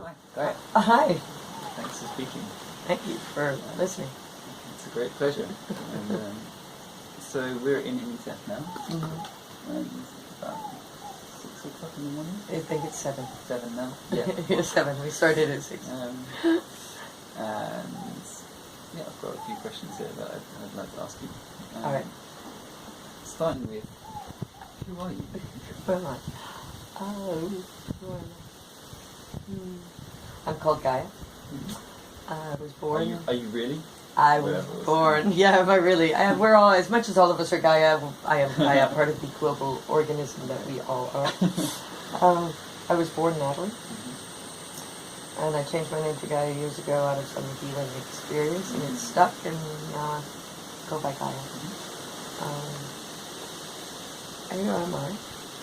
Hi. Gaia. Hi. Thanks for speaking. Thank you for listening. It's a great pleasure. And, so we're in Inanitah now, and it's about 6 o'clock in the morning. I think it's 7. 7 now. Yeah. It's 7. We started at 6. And yeah, I've got a few questions here that I'd like to ask you. All right. Starting with, who are you? Who am I? Who am I? I'm called Gaia. I was born. Are you really? I was born. Yeah, am I really? We're all, as much as all of us are Gaia, I am Gaia, part of the global organism that we all are. I was born Natalie, and I changed my name to Gaia years ago out of some healing experience, and it's stuck, and now I go by Gaia. And who am I?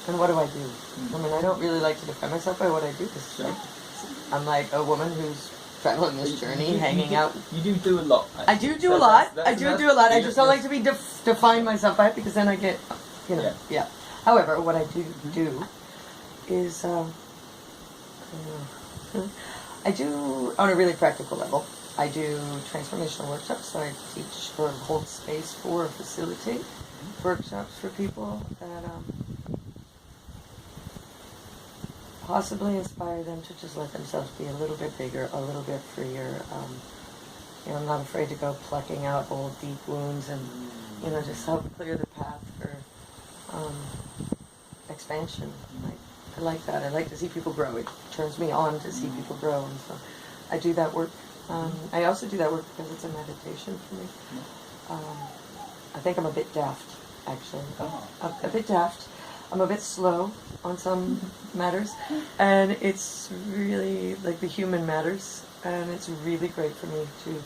And what do I do? I mean, I don't really like to define myself by what I do, because I'm like a woman who's traveling this journey, hanging out. You do a lot. I do a lot. I do a lot. I just don't like to be define myself by it, because then I get, yeah. However, what I do is, I do, on a really practical level, I do transformational workshops. So I teach or hold space for, facilitate workshops for people that possibly inspire them to just let themselves be a little bit bigger, a little bit freer. I'm not afraid to go plucking out old deep wounds and, just help clear the path for expansion. I like that. I like to see people grow. It turns me on to see people grow, and so I do that work. I also do that work because it's a meditation for me. I think I'm a bit daft, actually. A bit daft. I'm a bit slow on some matters, and it's really like the human matters, and it's really great for me to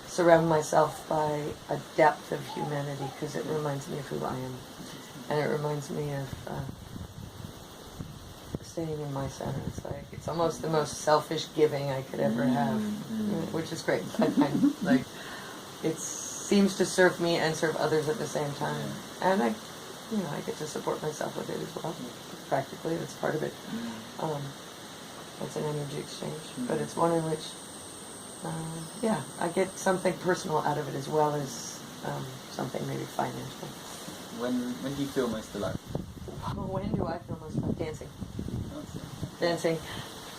surround myself by a depth of humanity, because it reminds me of who I am, and it reminds me of staying in my center. It's almost the most selfish giving I could ever have, which is great. I find it seems to serve me and serve others at the same time, and I get to support myself with it as well. Practically, that's part of it. It's an energy exchange, but it's one in which, I get something personal out of it as well as something maybe financial. When do you feel most alive? When do I feel most alive? Dancing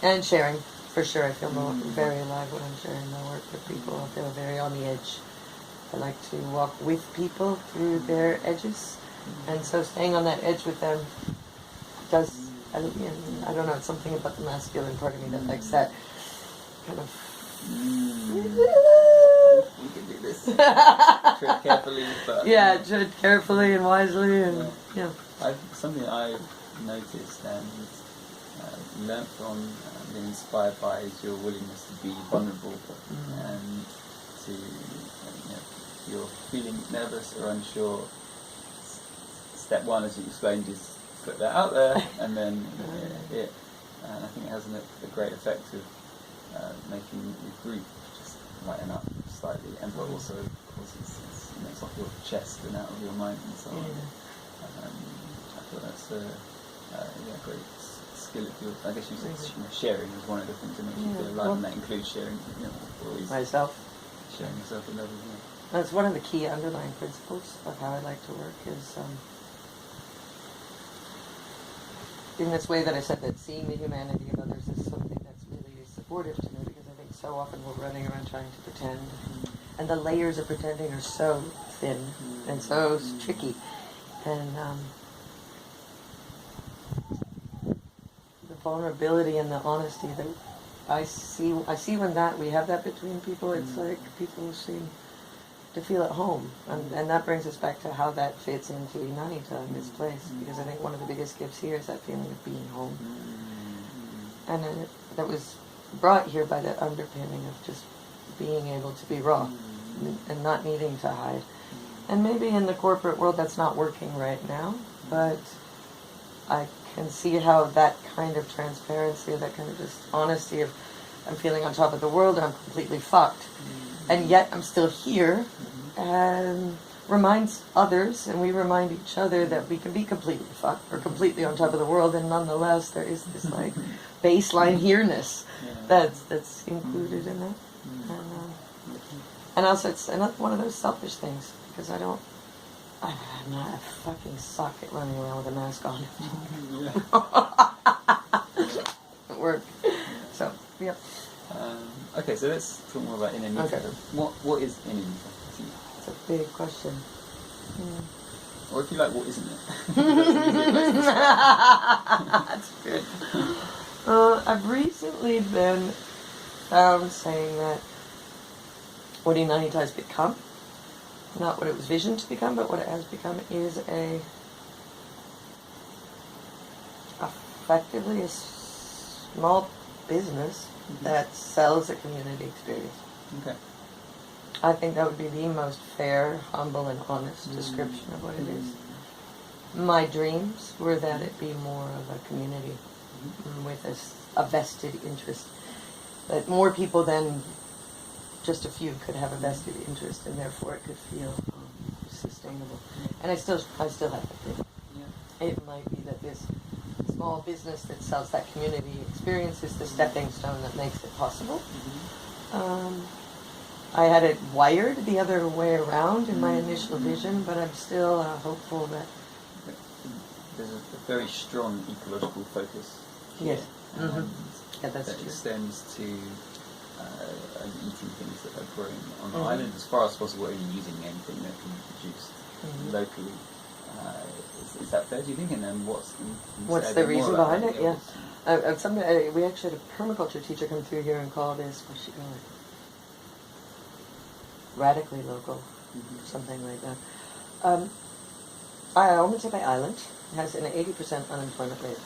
and sharing, for sure. I feel very alive when I'm sharing my work with people. I feel very on the edge. I like to walk with people through their edges. And so staying on that edge with them does, I don't know, it's something about the masculine part of me that likes that kind of... You can do this. Tread carefully. But, tread carefully and wisely. And something I've noticed and learnt from, been inspired by, is your willingness to be vulnerable and to, if you're feeling nervous or unsure, step one, as you explained, is put that out there, and then and I think it has a great effect of making your group just lighten up slightly, and but also, of course, it's off your chest and out of your mind and so on. I feel that's a great skill of yours. I guess you said sharing is one of the things that makes you feel alive, and that includes sharing, always myself. Sharing yourself with others. That's one of the key underlying principles of how I like to work, is in this way that I said, that seeing the humanity of others is something that's really supportive to me, because I think so often we're running around trying to pretend, and the layers of pretending are so thin and so tricky, and the vulnerability and the honesty that I see when we have that between people, it's like people seem to feel at home, and that brings us back to how that fits into Inanitah in this place, because I think one of the biggest gifts here is that feeling of being home, and that was brought here by that underpinning of just being able to be raw and not needing to hide. And maybe in the corporate world that's not working right now, but I can see how that kind of transparency, that kind of just honesty of, I'm feeling on top of the world and I'm completely fucked, and yet I'm still here, and reminds others, and we remind each other that we can be completely fucked or completely on top of the world, and nonetheless there is this baseline here-ness that's included in that. And also it's another one of those selfish things, because I'm not a fucking suck at running around with a mask on. At work. So, yep. Okay, so let's talk more about Inanitah. Okay. What is Inanitah to you? It's a big question. Or if you like, what isn't it? That's good. I've recently been found saying that what Inanitah has become, not what it was visioned to become, but what it has become, is effectively a small business that sells a community experience. Okay. I think that would be the most fair, humble, and honest description of what it is. My dreams were that it be more of a community with a vested interest. That more people than just a few could have a vested interest, and therefore it could feel sustainable. And I still have that dream. Yeah. It might be that this small business that sells that community experience is the stepping stone that makes it possible. I had it wired the other way around in my initial vision, but I'm still hopeful that there's a very strong ecological focus. Yes. Yeah, that's that true. extends to eating things that are grown on the island, as far as possible, only using anything that can be produced locally. Is that fair, do you think? And then what's the reason behind it? Yeah. We actually had a permaculture teacher come through here and call this, what's she call it? Radically local, something like that. Inanitah Bay Island has an 80% unemployment rate.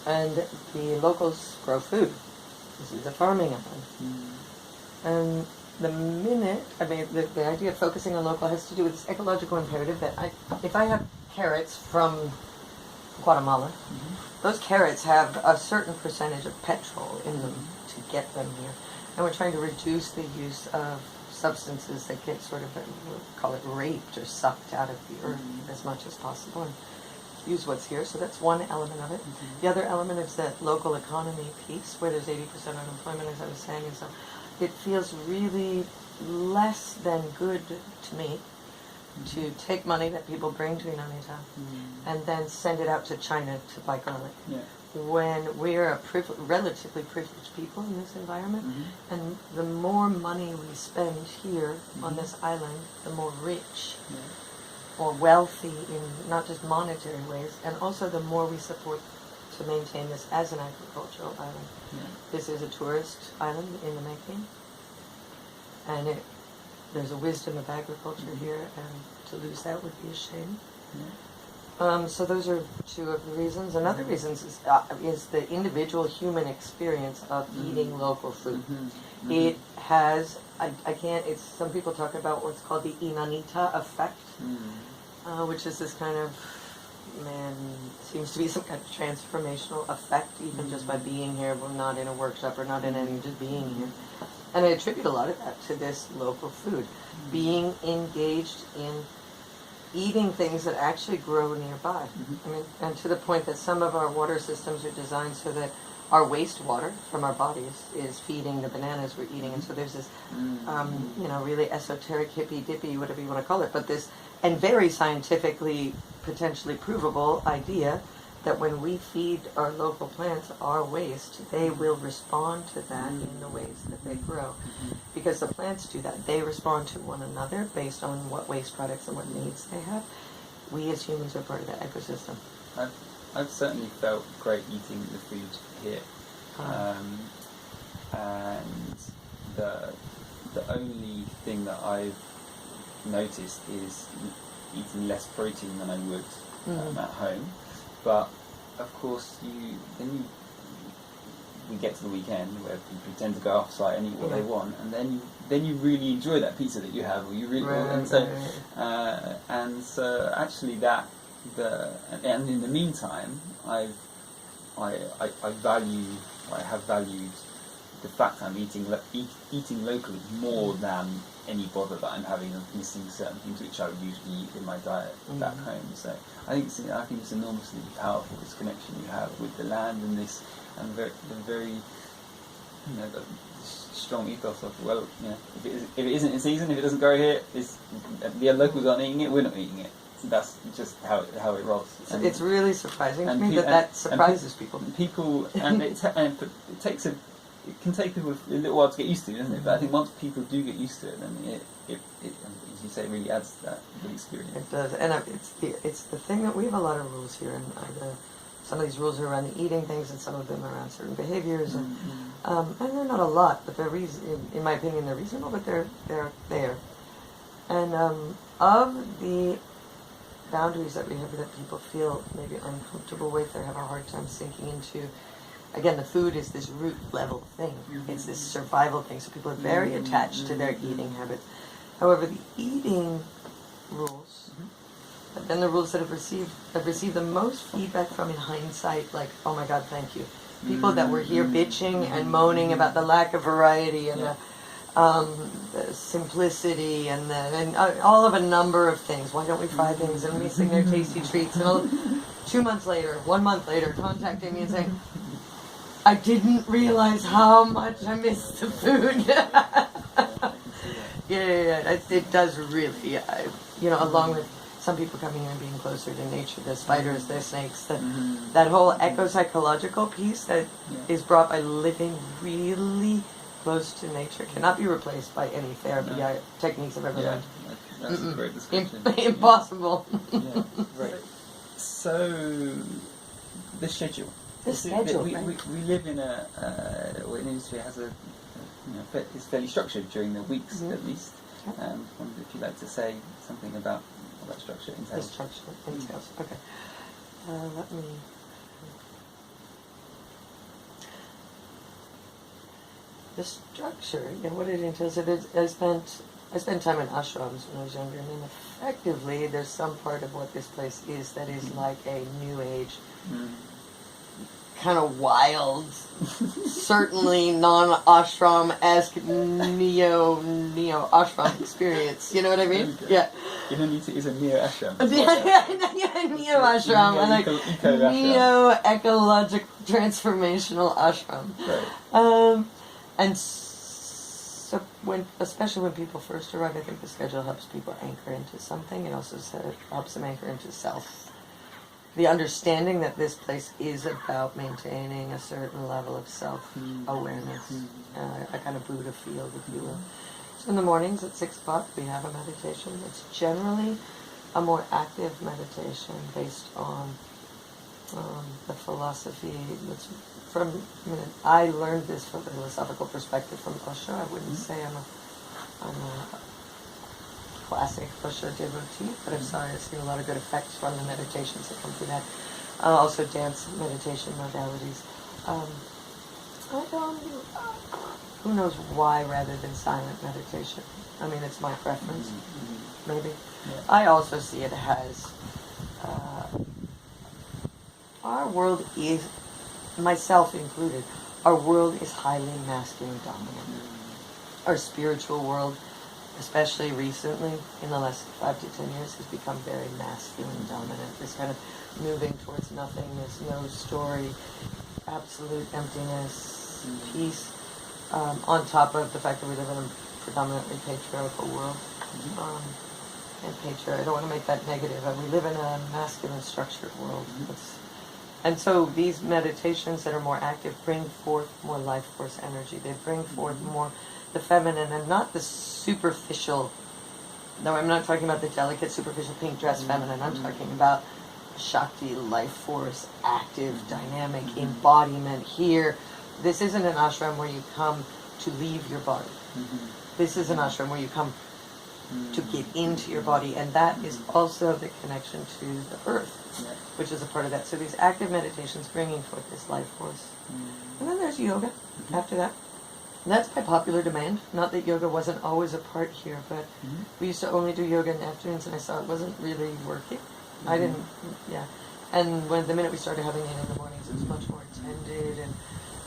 And the locals grow food. This is a farming island. And the idea of focusing on local has to do with this ecological imperative that if I have carrots from Guatemala, those carrots have a certain percentage of petrol in them to get them here. And we're trying to reduce the use of substances that get sort of, we'll call it raped or sucked out of the earth as much as possible, and use what's here. So that's one element of it. The other element is that local economy piece, where there's 80% unemployment, as I was saying, and so it feels really less than good to me to take money that people bring to Inanitah and then send it out to China to buy garlic. Yeah. When we're a relatively privileged people in this environment, and the more money we spend here on this island, the more rich or wealthy in not just monetary ways, and also the more we support to maintain this as an agricultural island. This is a tourist island in the making, and there's a wisdom of agriculture here, and to lose that would be a shame. So those are two of the reasons. Another reason is the individual human experience of eating local food. It has, some people talk about what's called the Inanitah effect, which is this kind of, seems to be some kind of transformational effect, even just by being here, but not in a workshop or not in any, just being here. And I attribute a lot of that to this local food, being engaged in eating things that actually grow nearby. And to the point that some of our water systems are designed so that our wastewater from our bodies is feeding the bananas we're eating. And so there's this, really esoteric, hippy-dippy, whatever you want to call it, but this, and very scientifically, potentially provable idea that when we feed our local plants our waste, they will respond to that in the ways that they grow. Because the plants do that. They respond to one another based on what waste products and what needs they have. We as humans are part of that ecosystem. I've certainly felt great eating the food here. And the only thing that I've noticed is eating less protein than I would at home. But of course, we get to the weekend where people tend to go off site and eat what they want, and then you really enjoy that pizza that you have, or you really and so actually and in the meantime, I have valued the fact I'm eating locally more than any bother that I'm having of missing certain things which I would usually eat in my diet back home. So I think it's enormously powerful, this connection you have with the land and this, and the very the strong ethos of, well, if it isn't in season, if it doesn't grow here, the locals aren't eating it, we're not eating it. That's just how it rolls. And it's really surprising to me that surprises people. People, and it can take people a little while to get used to, doesn't it? But I think once people do get used to it, then it as you say, really adds to that experience. It does, and it's the thing that we have a lot of rules here, and some of these rules are around the eating things, and some of them are around certain behaviors, and they're not a lot, but they're in my opinion, they're reasonable, but they're there. And of the boundaries that we have that people feel maybe uncomfortable with or have a hard time sinking into, again, the food is this root level thing. It's this survival thing, so people are very attached to their eating habits. However, the eating rules, but then the rules that I've received the most feedback from in hindsight, like, oh my God, thank you. People that were here bitching and moaning about the lack of variety and the simplicity and all of a number of things. Why don't we fry things and missing their tasty treats? And all, 2 months later, 1 month later, contacting me and saying, I didn't realize how much I missed the food. It does really, along with some people coming here and being closer to nature, the spiders, the snakes, that whole eco-psychological piece that is brought by living really close to nature cannot be replaced by any therapy techniques I've ever learned. That's a great description. Impossible. Right. So, the schedule. The schedule, we live in an industry that has is fairly structured during the weeks at least. I wonder if you'd like to say something about what that structure entails. The structure entails. Okay. Let me. The structure, what it entails. I spent time in ashrams when I was younger, and then effectively, there's some part of what this place is that is like a new age. Kind of wild, certainly non-ashram-esque neo-ashram experience. You know what I mean? Okay. Yeah. Inanitah is a neo-ashram. Neo-ashram. I like neo-ecological-transformational-ashram. Right. And so, especially when people first arrive, I think the schedule helps people anchor into something. It also helps them anchor into self. The understanding that this place is about maintaining a certain level of self-awareness, a kind of Buddha field, if you will. So in the mornings at 6 o'clock, we have a meditation. It's generally a more active meditation based on the philosophy. I learned this from a philosophical perspective from Osho. I wouldn't say I'm a classic Osho devotee, but I'm sorry, I've seen a lot of good effects from the meditations that come through that. Also dance meditation modalities. Who knows why rather than silent meditation? I mean, it's my preference, maybe. Yeah. I also see it as our world is, myself included, our world is highly masculine dominant. Our spiritual world, especially recently, in the last 5 to 10 years, has become very masculine dominant. This kind of moving towards nothingness, no story, absolute emptiness, peace, on top of the fact that we live in a predominantly patriarchal world. And I don't want to make that negative, but we live in a masculine structured world. And so these meditations that are more active bring forth more life force energy. They bring forth more the feminine and not the superficial. No, I'm not talking about the delicate, superficial pink dress feminine. I'm talking about Shakti, life force, active, dynamic embodiment here. This isn't an ashram where you come to leave your body. This is an ashram where you come to get into your body, and that is also the connection to the earth, which is a part of that. So these active meditations bringing forth this life force. And then there's yoga after that. And that's by popular demand. Not that yoga wasn't always a part here, but we used to only do yoga in the afternoons, and I saw it wasn't really working. I didn't, And the minute we started having it in the mornings, it was much more attended, and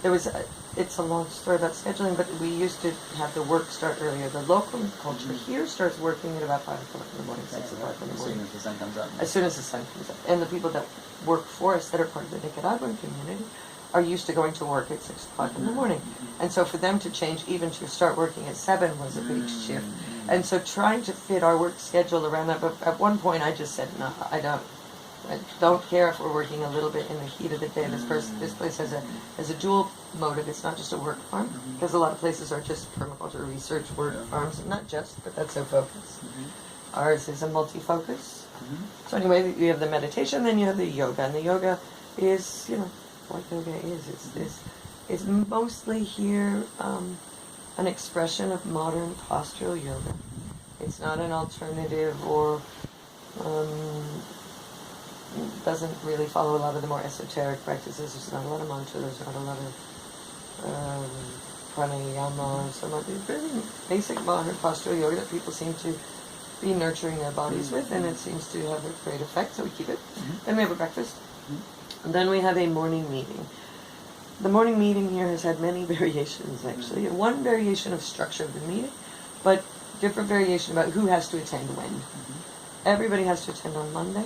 there was, it's a long story about scheduling, but we used to have the work start earlier. The local culture here starts working at about 5 o'clock in the morning, 6 o'clock in the morning. As soon as the sun comes up. As soon as the sun comes up. And the people that work for us that are part of the Nicaraguan community are used to going to work at 6 o'clock in the morning. And so for them to change even to start working at 7 was a big shift. And so trying to fit our work schedule around that, but at one point I just said, no, I don't care if we're working a little bit in the heat of the day. This place has a dual motive. It's not just a work farm, because a lot of places are just permaculture research work farms. Not just, but that's their focus. Ours is a multi-focus. So anyway, you have the meditation, then you have the yoga. And the yoga is, what yoga is. It's mostly here an expression of modern postural yoga. It's not an alternative or doesn't really follow a lot of the more esoteric practices. There's not a lot of mantra, there's not a lot of pranayama, some of the very basic modern postural yoga that people seem to be nurturing their bodies with, and it seems to have a great effect, so we keep it. Then we have a breakfast, and then we have a morning meeting. The morning meeting here has had many variations, actually. One variation of structure of the meeting, but different variation about who has to attend when. Everybody has to attend on Monday.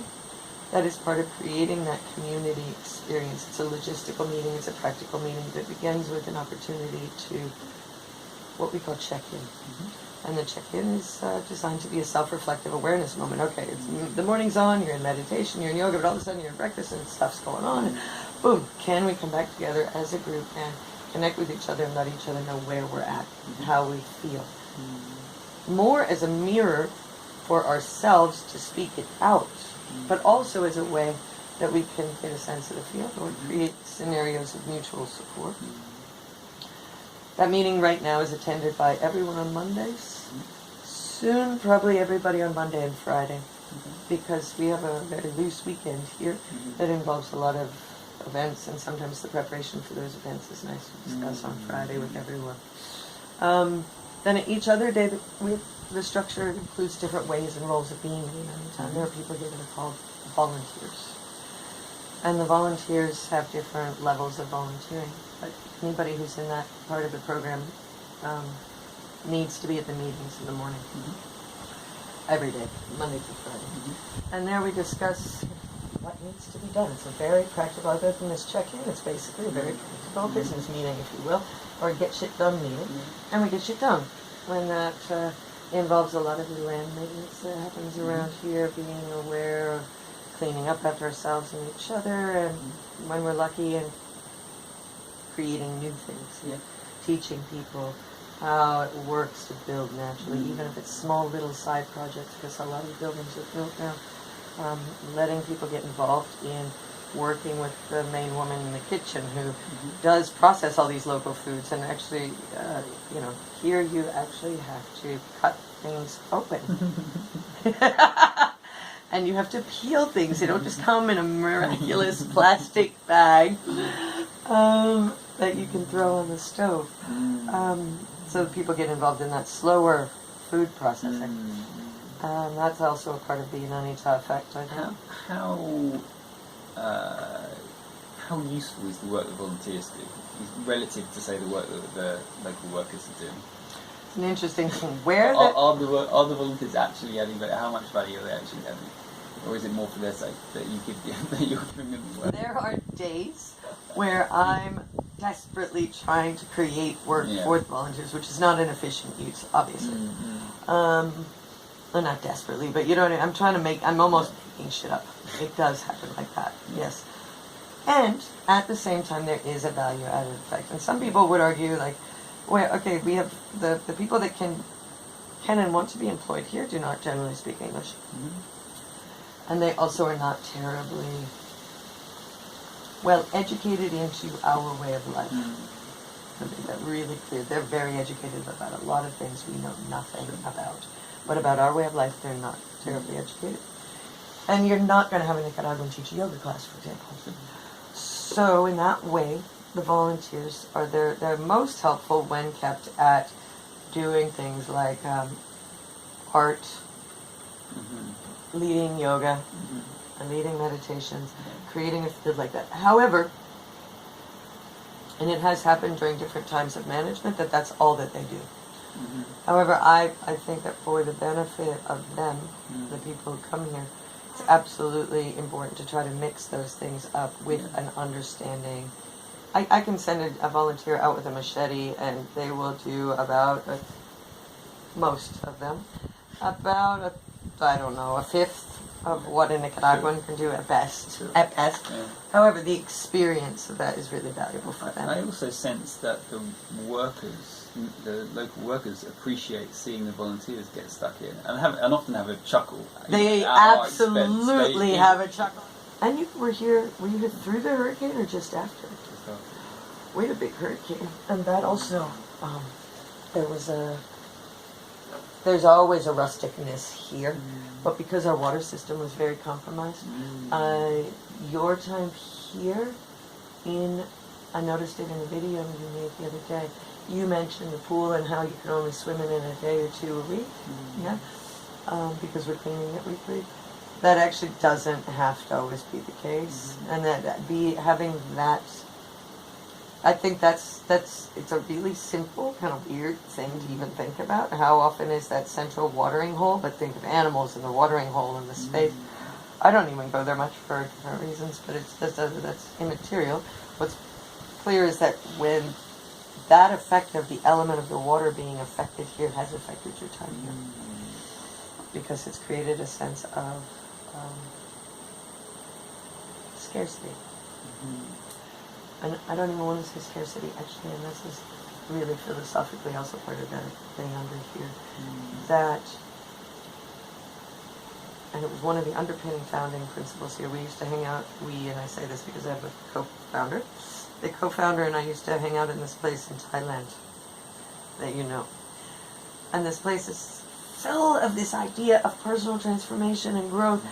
That is part of creating that community experience. It's a logistical meeting, it's a practical meeting that begins with an opportunity to what we call check-in. And the check-in is designed to be a self-reflective awareness moment. Okay, the morning's on, you're in meditation, you're in yoga, but all of a sudden you're in breakfast and stuff's going on. And boom, can we come back together as a group and connect with each other and let each other know where we're at, how we feel. More as a mirror for ourselves to speak it out, but also as a way that we can get a sense of the field or create scenarios of mutual support. That meeting right now is attended by everyone on Mondays. Soon, probably everybody on Monday and Friday, because we have a very loose weekend here that involves a lot of events, and sometimes the preparation for those events is nice to discuss on Friday with everyone. Then at each other day, the structure includes different ways and roles of being in Inanitah. There are people here that are called volunteers. And the volunteers have different levels of volunteering. But anybody who's in that part of the program needs to be at the meetings in the morning. Every day, Monday through Friday. And there we discuss what needs to be done. It's a very practical, other than this check-in, it's basically a very practical business meeting, if you will, or get shit done meeting. And we get shit done. When that involves a lot of the land maintenance that happens around here, being aware of cleaning up after ourselves and each other, and when we're lucky, and creating new things, teaching people how it works to build naturally, even if it's small little side projects, because a lot of buildings are built now. Letting people get involved in working with the main woman in the kitchen who does process all these local foods, and actually, here you actually have to cut things open. And you have to peel things. They don't just come in a miraculous plastic bag that you can throw on the stove. So people get involved in that slower food processing. That's also a part of the Inanitah effect, I think. How useful is the work that volunteers do, relative to, say, the work that the local workers are doing? It's an interesting thing. Are the volunteers actually adding value? How much value are they actually adding? Or is it more for their sake that you're giving them the work? There are days where I'm desperately trying to create work for the volunteers, which is not an efficient use, obviously. Well, not desperately, but you know what I mean? I'm almost making shit up. It does happen like that, yes. And at the same time, there is a value-added effect. And some people would argue, like, well, okay, we have the people that can and want to be employed here do not generally speak English. And they also are not terribly well educated into our way of life. To make that really clear. They're very educated about a lot of things we know nothing about. But about our way of life, they're not terribly educated. And you're not going to have a Nicaraguan teach a yoga class, for example. So in that way, the volunteers are they're most helpful when kept at doing things like art, leading yoga, and leading meditations, creating a field like that. However, and it has happened during different times of management that that's all that they do. However, I think that for the benefit of them, the people who come here, it's absolutely important to try to mix those things up with an understanding I can send a volunteer out with a machete, and they will do about most of them about a fifth of what a Nicaraguan can do at best. Sure. At best. Yeah. However, the experience of that is really valuable for them. I also sense that the local workers appreciate seeing the volunteers get stuck in, and often have a chuckle. They at our absolutely expense. have a chuckle. And you were here through the hurricane or just after? Just after. We had a big hurricane, and that also, there's always a rusticness here, but because our water system was very compromised, your time here, I noticed it in a video you made the other day, you mentioned the pool and how you can only swim in a day or two a week, because we're cleaning it weekly. That actually doesn't have to always be the case, and having that. I think it's a really simple, kind of weird thing to even think about. How often is that central watering hole? But think of animals in the watering hole in the space. I don't even go there much for different reasons, but that's immaterial. What's clear is that when that effect of the element of the water being affected here has affected your time here, because it's created a sense of scarcity. And I don't even want to say scarcity, actually, and this is really philosophically also part of that thing under here, that, and it was one of the underpinning founding principles here. We used to hang out, and I say this because I have a co-founder. The co-founder and I used to hang out in this place in Thailand that you know. And this place is full of this idea of personal transformation and growth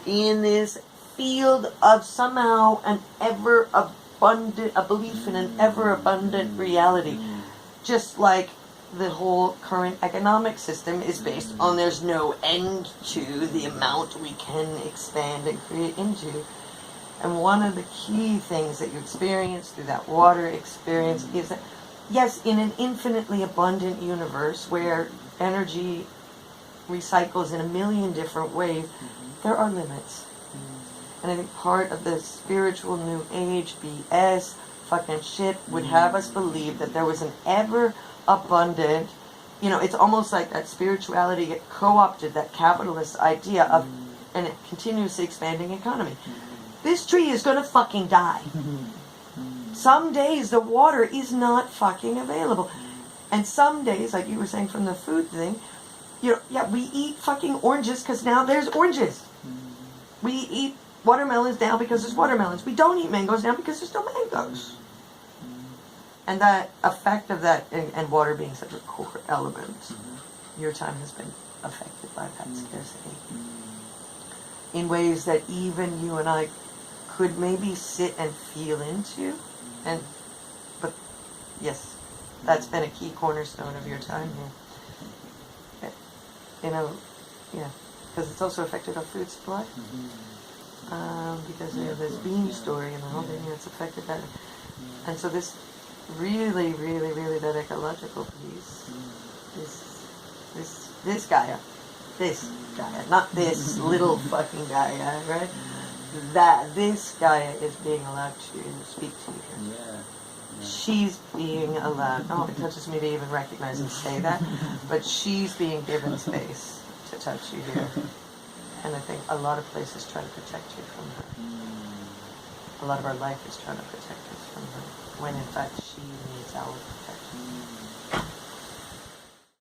in this field of somehow a belief in an ever-abundant reality. Just like the whole current economic system is based on there's no end to the amount we can expand and create into. And one of the key things that you experience through that water experience is that, yes, in an infinitely abundant universe where energy recycles in a million different ways, there are limits. And I think part of the spiritual new age BS fucking shit would have us believe that there was an ever abundant, it's almost like that spirituality get co-opted, that capitalist idea of a continuously expanding economy. This tree is gonna fucking die. Some days the water is not fucking available. And some days, like you were saying from the food thing, we eat fucking oranges because now there's oranges. We eat watermelons now because there's watermelons. We don't eat mangoes now because there's no mangoes. And that effect of that, and water being such a core element, your time has been affected by that scarcity. In ways that even you and I could maybe sit and feel into. But yes, that's been a key cornerstone of your time here. Because it's also affected our food supply. Because this bean story and the whole thing, it's affected that. And so this really, really, really, that ecological piece is this Gaia, not this little fucking Gaia, right? That this Gaia is being allowed to speak to you here. Yeah. She's being allowed, it touches me to even recognize and say that, but she's being given space to touch you here. And I think a lot of places try to protect you from her. A lot of our life is trying to protect us from her, when in fact she needs our